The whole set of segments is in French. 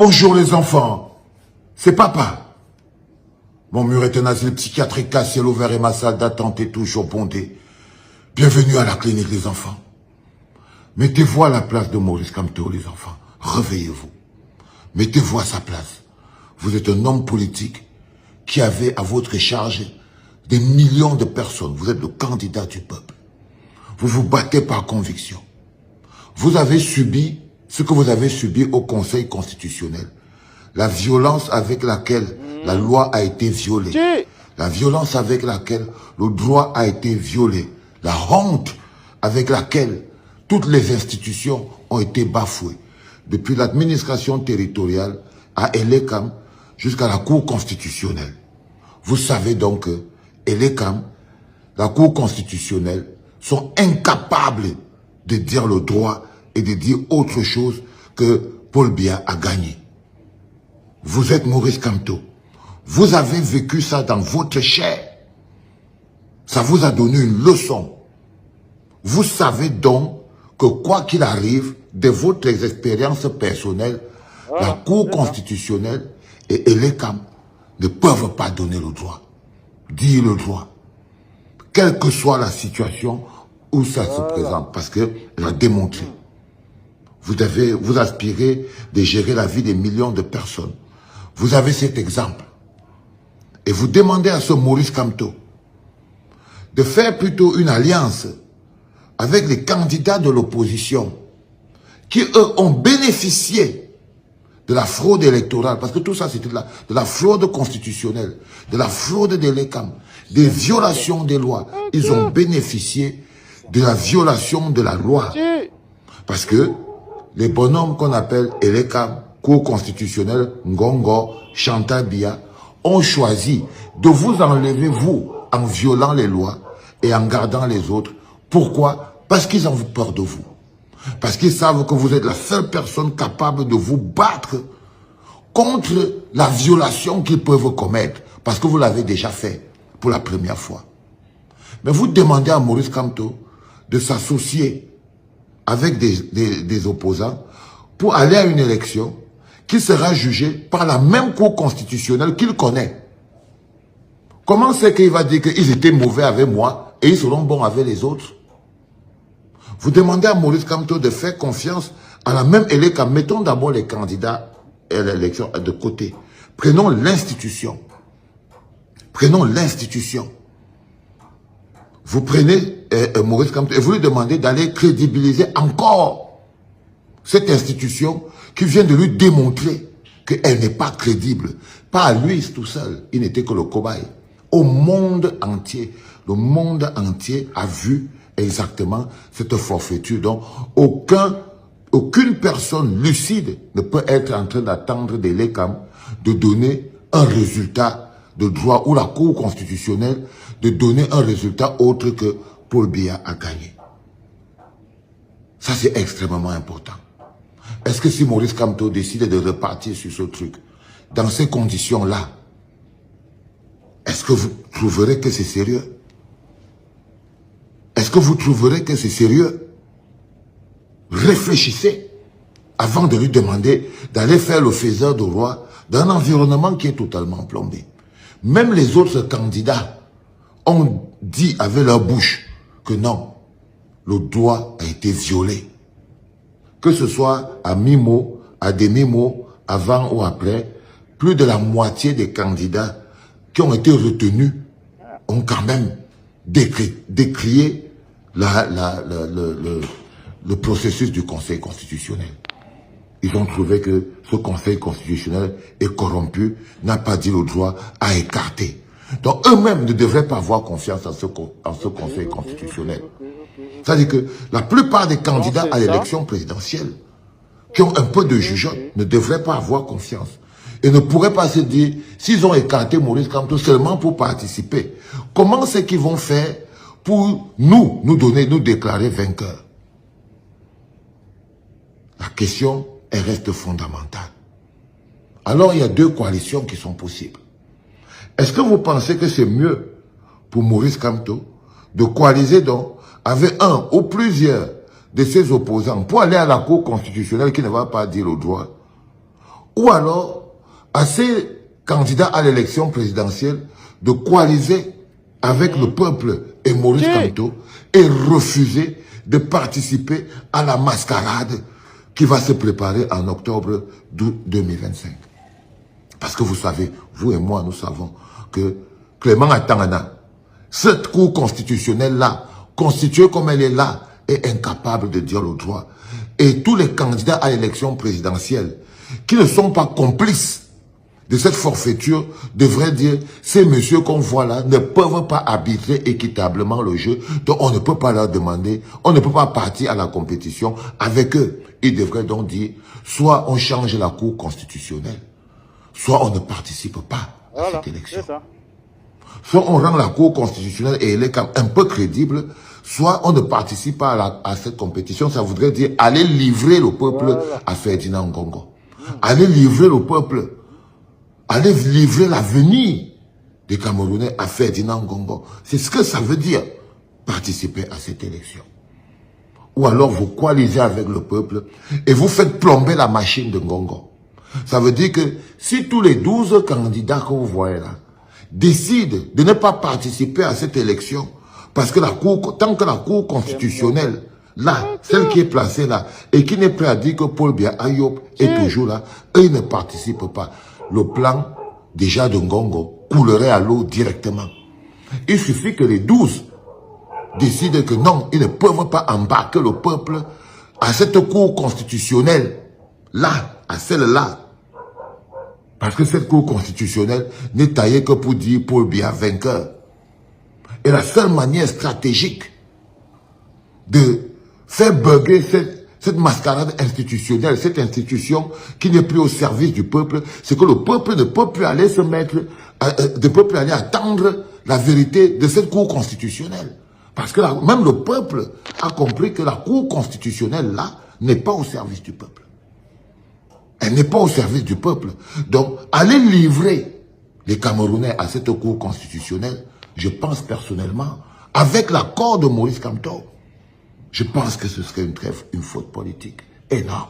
Bonjour les enfants, c'est papa. Mon mur est un asile psychiatrique à ciel ouvert et ma salle d'attente est toujours bondée. Bienvenue à la clinique les enfants. Mettez-vous à la place de Maurice Kamto les enfants. Réveillez-vous. Mettez-vous à sa place. Vous êtes un homme politique qui avait à votre charge des millions de personnes. Vous êtes le candidat du peuple. Vous vous battez par conviction. Vous avez subi ce que vous avez subi au Conseil constitutionnel. La violence avec laquelle la loi a été violée. La violence avec laquelle le droit a été violé. La honte avec laquelle toutes les institutions ont été bafouées. Depuis l'administration territoriale à Elekam jusqu'à la Cour constitutionnelle. Vous savez donc que Elekam, la Cour constitutionnelle, sont incapables de dire le droit et de dire autre chose que Paul Biya a gagné. Vous êtes Maurice Kamto. Vous avez vécu ça dans votre chair. Ça vous a donné une leçon. Vous savez donc que quoi qu'il arrive, de votre expérience personnelle, la Cour constitutionnelle et Elekam ne peuvent pas donner le droit. Dire le droit. Quelle que soit la situation où ça se présente. Parce qu'elle a démontré. Vous aspirez de gérer la vie des millions de personnes. Vous avez cet exemple. Et vous demandez à ce Maurice Kamto de faire plutôt une alliance avec les candidats de l'opposition qui, eux, ont bénéficié de la fraude électorale. Parce que tout ça, c'était de la fraude constitutionnelle, de la fraude de l'ECAM, des violations des lois. Ils ont bénéficié de la violation de la loi. Parce que les bonhommes qu'on appelle Elekam, Cour constitutionnelle, Ngongo, Chantal Biya, ont choisi de vous enlever, vous, en violant les lois et en gardant les autres. Pourquoi? Parce qu'ils ont peur de vous. Parce qu'ils savent que vous êtes la seule personne capable de vous battre contre la violation qu'ils peuvent commettre. Parce que vous l'avez déjà fait pour la première fois. Mais vous demandez à Maurice Kamto de s'associer avec des opposants pour aller à une élection qui sera jugée par la même Cour constitutionnelle qu'il connaît. Comment c'est qu'il va dire qu'ils étaient mauvais avec moi et ils seront bons avec les autres? Vous demandez à Maurice Kamto de faire confiance à la même élection. Mettons d'abord les candidats à l'élection de côté. Prenons l'institution. Prenons l'institution. Vous prenez Maurice Kamto et vous lui demandez d'aller crédibiliser encore cette institution qui vient de lui démontrer qu'elle n'est pas crédible. Pas à lui tout seul, il n'était que le cobaye. Au monde entier, le monde entier a vu exactement cette forfaiture. Donc, aucune personne lucide ne peut être en train d'attendre de l'ECAM de donner un résultat de droit ou la Cour constitutionnelle de donner un résultat autre que Paul Biya a gagné. Ça, c'est extrêmement important. Est-ce que si Maurice Kamto décide de repartir sur ce truc, dans ces conditions-là, est-ce que vous trouverez que c'est sérieux? Est-ce que vous trouverez que c'est sérieux? Réfléchissez avant de lui demander d'aller faire le faiseur de roi dans un environnement qui est totalement plombé. Même les autres candidats ont dit avec leur bouche que non, le droit a été violé. Que ce soit à mi-mot, à demi-mot, avant ou après, plus de la moitié des candidats qui ont été retenus ont quand même décrié le processus du Conseil constitutionnel. Ils ont trouvé que ce Conseil constitutionnel est corrompu, n'a pas dit le droit, a écarté. Donc eux-mêmes ne devraient pas avoir confiance en ce Conseil constitutionnel. C'est-à-dire que la plupart des candidats à l'élection présidentielle qui ont un peu de jugeote ne devraient pas avoir confiance. Et ne pourraient pas se dire, s'ils ont écarté Maurice Kamto seulement pour participer, comment c'est qu'ils vont faire pour nous déclarer vainqueurs? La question, elle reste fondamentale. Alors, il y a deux coalitions qui sont possibles. Est-ce que vous pensez que c'est mieux pour Maurice Kamto de coaliser donc avec un ou plusieurs de ses opposants pour aller à la Cour constitutionnelle qui ne va pas dire le droit? ou alors à ces candidats à l'élection présidentielle de coaliser avec le peuple et Maurice Kamto et refuser de participer à la mascarade qui va se préparer en octobre 2025. Parce que vous savez, vous et moi, nous savons que Clément Atangana, cette cour constitutionnelle-là, constituée comme elle est là, est incapable de dire le droit. Et tous les candidats à l'élection présidentielle qui ne sont pas complices de cette forfaiture devraient dire, ces messieurs qu'on voit là ne peuvent pas arbitrer équitablement le jeu, donc on ne peut pas leur demander, on ne peut pas partir à la compétition avec eux. Ils devraient donc dire, soit on change la cour constitutionnelle, soit on ne participe pas à cette élection. Soit on rend la cour constitutionnelle et elle est quand même un peu crédible, soit on ne participe pas à cette compétition. Ça voudrait dire aller livrer le peuple à Ferdinand Ngongo. Aller livrer le peuple, aller livrer l'avenir des Camerounais à Ferdinand Ngongo. C'est ce que ça veut dire, participer à cette élection. Ou alors vous coalisez avec le peuple et vous faites plomber la machine de Ngongo. Ça veut dire que si tous les 12 candidats que vous voyez là décident de ne pas participer à cette élection, parce que tant que la Cour constitutionnelle, là, celle qui est placée là, et qui n'est prêt à dire que Paul Biya Ayop est toujours là, eux ils ne participent pas. Le plan déjà de Ngongo coulerait à l'eau directement. Il suffit que les 12 décident que non, ils ne peuvent pas embarquer le peuple à cette Cour constitutionnelle, là, à celle-là. Parce que cette Cour constitutionnelle n'est taillée que pour dire Paul Biya vainqueur. Et la seule manière stratégique de faire bugger cette mascarade institutionnelle, cette institution qui n'est plus au service du peuple, c'est que le peuple ne peut plus aller se mettre, ne peut plus aller attendre la vérité de cette Cour constitutionnelle. Parce que même le peuple a compris que la Cour constitutionnelle, là, n'est pas au service du peuple. Elle n'est pas au service du peuple. Donc, aller livrer les Camerounais à cette Cour constitutionnelle, je pense personnellement, avec l'accord de Maurice Kamto, je pense que ce serait une faute politique énorme.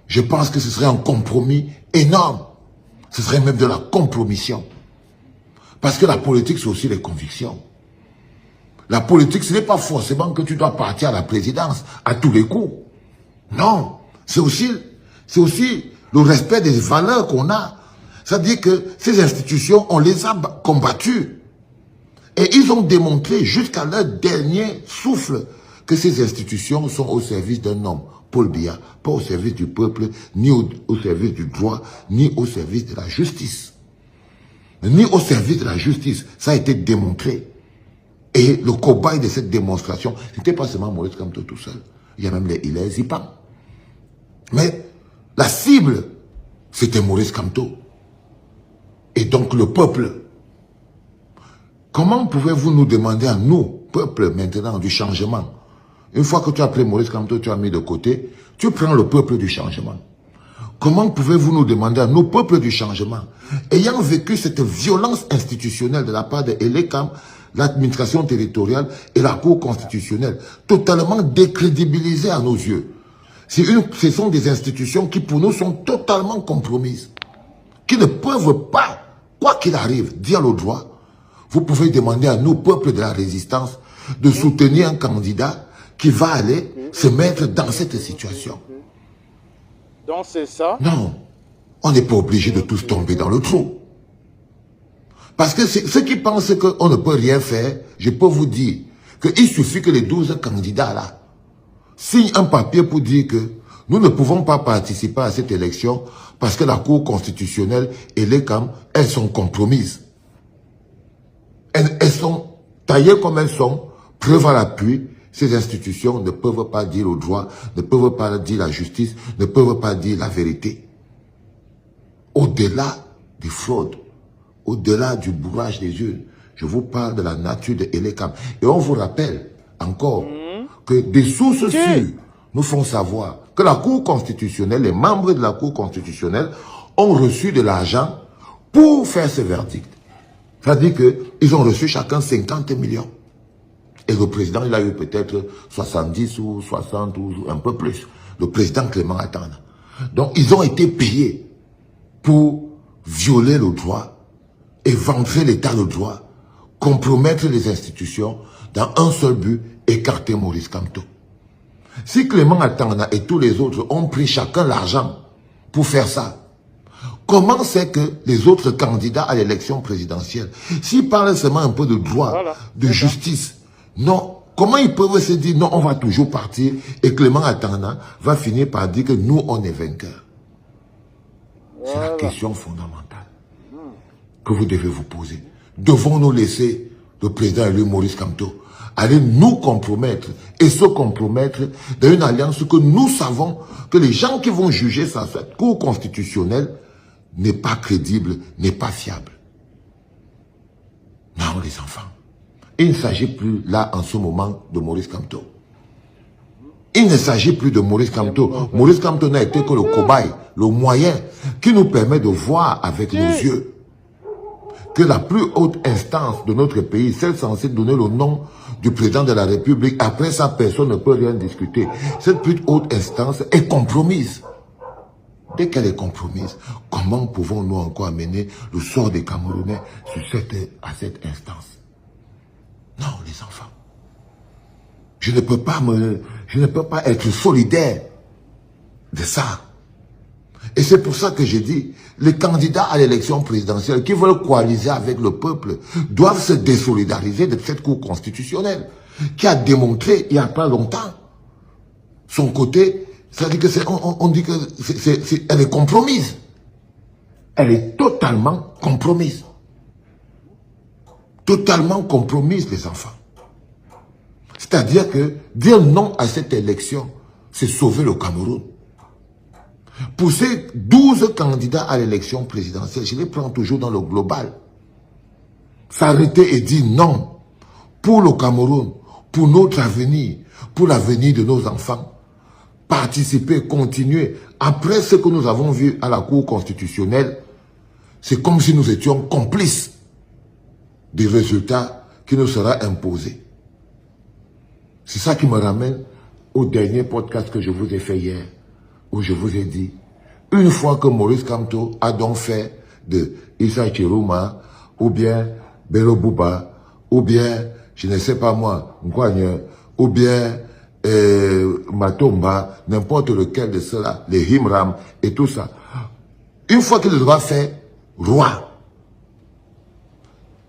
Je pense que ce serait un compromis énorme. Ce serait même de la compromission. Parce que la politique, c'est aussi les convictions. La politique, ce n'est pas forcément que tu dois partir à la présidence à tous les coups. Non, c'est aussi le respect des valeurs qu'on a. C'est-à-dire que ces institutions, on les a combattues. Et ils ont démontré jusqu'à leur dernier souffle que ces institutions sont au service d'un homme, Paul Biya, pas au service du peuple, ni au service du droit, ni au service de la justice. Ni au service de la justice. Ça a été démontré. Et le cobaye de cette démonstration, ce n'était pas seulement Maurice Kamto tout seul. Il y a même les Hilaire Zipan. Mais la cible, c'était Maurice Kamto. Et donc le peuple. Comment pouvez-vous nous demander à nous, peuple maintenant, du changement? Une fois que tu as pris Maurice Kamto, tu as mis de côté, tu prends le peuple du changement. Comment pouvez-vous nous demander à nous, peuple du changement, ayant vécu cette violence institutionnelle de la part de Elekam, l'administration territoriale et la Cour constitutionnelle, totalement décrédibilisées à nos yeux. Ce sont des institutions qui, pour nous, sont totalement compromises, qui ne peuvent pas, quoi qu'il arrive, dire le droit. Vous pouvez demander à nous, peuple de la résistance, de soutenir un candidat qui va aller se mettre dans cette situation. Donc c'est ça? Non, on n'est pas obligé de tous tomber dans le trou. Parce que ceux qui pensent qu'on ne peut rien faire, je peux vous dire qu'il suffit que les 12 candidats là signent un papier pour dire que nous ne pouvons pas participer à cette élection parce que la Cour constitutionnelle et les CAM, elles sont compromises. Elles sont taillées comme elles sont, preuve à l'appui. Ces institutions ne peuvent pas dire le droit, ne peuvent pas dire la justice, ne peuvent pas dire la vérité. Au-delà des fraudes, au-delà du bourrage des yeux, je vous parle de la nature de Elekam. Et on vous rappelle encore que des sources sûres nous font savoir que la Cour constitutionnelle, les membres de la Cour constitutionnelle ont reçu de l'argent pour faire ce verdict. C'est-à-dire qu'ils ont reçu chacun 50 millions. Et le président, il a eu peut-être 70 ou 60 ou un peu plus. Le président Clément Atangana. Donc, ils ont été payés pour violer le droit, éventrer l'état de droit, compromettre les institutions dans un seul but, écarter Maurice Kamto. Si Clément Atangana et tous les autres ont pris chacun l'argent pour faire ça, comment c'est que les autres candidats à l'élection présidentielle, s'ils parlent seulement un peu de droit, Voilà, de justice, non, comment ils peuvent se dire non, on va toujours partir et Clément Atangana va finir par dire que nous, on est vainqueurs? C'est la question fondamentale que vous devez vous poser. Devons-nous laisser le président élu Maurice Kamto aller nous compromettre et se compromettre dans une alliance que nous savons que les gens qui vont juger ça, cette cour constitutionnelle, n'est pas crédible, n'est pas fiable? Non, les enfants. Il ne s'agit plus là en ce moment de Maurice Kamto. Il ne s'agit plus de Maurice Kamto. Maurice Kamto n'a été que le cobaye, le moyen qui nous permet de voir avec nos yeux que la plus haute instance de notre pays, celle censée donner le nom du président de la République, après ça, personne ne peut rien discuter. Cette plus haute instance est compromise. Dès qu'elle est compromise, comment pouvons-nous encore amener le sort des Camerounais à cette instance? Non, les enfants. Je ne peux pas être solidaire de ça. Et c'est pour ça que j'ai dit, les candidats à l'élection présidentielle qui veulent coaliser avec le peuple doivent se désolidariser de cette cour constitutionnelle qui a démontré il n'y a pas longtemps son côté. C'est-à-dire que on dit que elle est compromise. Elle est totalement compromise. Totalement compromise, les enfants. C'est-à-dire que dire non à cette élection, c'est sauver le Cameroun. Pour ces 12 candidats à l'élection présidentielle, je les prends toujours dans le global. S'arrêter et dire non pour le Cameroun, pour notre avenir, pour l'avenir de nos enfants. Participer, continuer. Après ce que nous avons vu à la Cour constitutionnelle, c'est comme si nous étions complices des résultats qui nous sera imposé. C'est ça qui me ramène au dernier podcast que je vous ai fait hier, où je vous ai dit, une fois que Maurice Kamto a donc fait de Issa Chiruma, ou bien Bello Bouba, ou bien, je ne sais pas moi, Nkwagne, ou bien Matomba, n'importe lequel de ceux-là, les Himram et tout ça. Une fois qu'il aura fait roi,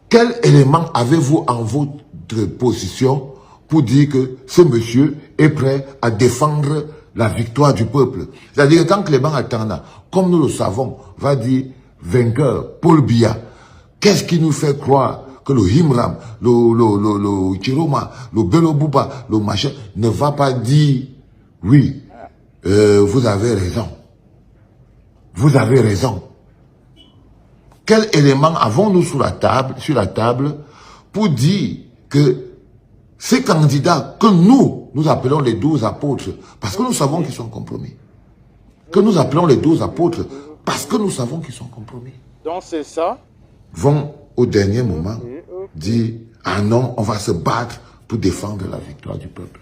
quel élément avez-vous en votre position pour dire que ce monsieur est prêt à défendre la victoire du peuple? C'est-à-dire que quand Clément Atangana, comme nous le savons, va dire vainqueur, Paul Biya, qu'est-ce qui nous fait croire que le Himram, le Chiroma, le Bello Bouba, le machin, ne va pas dire oui, vous avez raison. Vous avez raison. Quel élément avons-nous sur la table pour dire que ces candidats que nous appelons les 12 apôtres, parce que nous savons qu'ils sont compromis, que nous appelons les 12 apôtres, parce que nous savons qu'ils sont compromis, Donc c'est ça. vont au dernier moment dire « Ah non, on va se battre pour défendre la victoire du peuple ».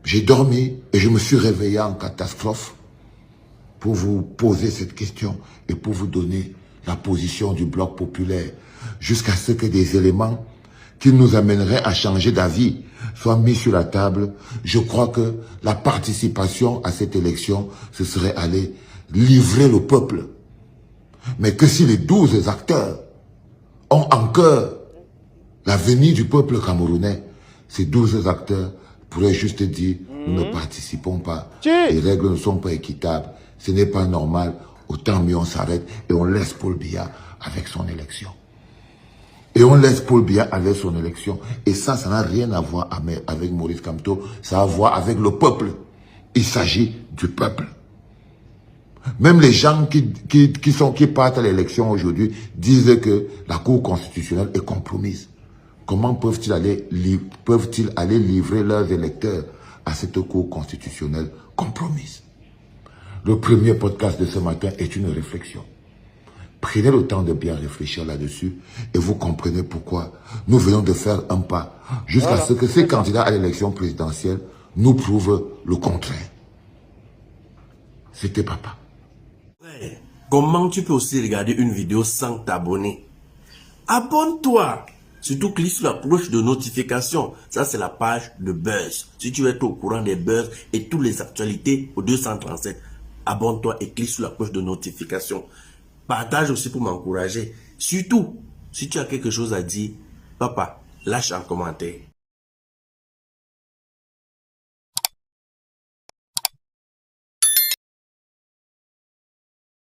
J'ai dormi et je me suis réveillé en catastrophe pour vous poser cette question et pour vous donner la position du bloc populaire jusqu'à ce que des éléments qui nous amèneraient à changer d'avis soient mis sur la table. Je crois que la participation à cette élection, ce serait aller livrer le peuple. Mais que si les 12 acteurs ont en cœur l'avenir du peuple camerounais, ces 12 acteurs pourraient juste dire « Nous ne participons pas, les règles ne sont pas équitables, ce n'est pas normal, autant mieux on s'arrête et on laisse Paul Biya avec son élection. » Et on laisse Paul Biya avec son élection. Et ça n'a rien à voir avec Maurice Kamto, ça a à voir avec le peuple. Il s'agit du peuple. Même les gens qui partent à l'élection aujourd'hui disent que la Cour constitutionnelle est compromise. Comment peuvent-ils aller livrer leurs électeurs à cette Cour constitutionnelle compromise? Le premier podcast de ce matin est une réflexion. Prenez le temps de bien réfléchir là-dessus et vous comprenez pourquoi nous venons de faire un pas jusqu'à ce que ces candidats à l'élection présidentielle nous prouvent le contraire. C'était papa. Ouais. Comment tu peux aussi regarder une vidéo sans t'abonner? Abonne-toi. Surtout clique sur la cloche de notification. Ça, c'est la page de Buzz. Si tu veux être au courant des buzz et toutes les actualités au 237, abonne-toi et clique sur la cloche de notification. Partage aussi pour m'encourager. Surtout, si tu as quelque chose à dire, papa, lâche un commentaire.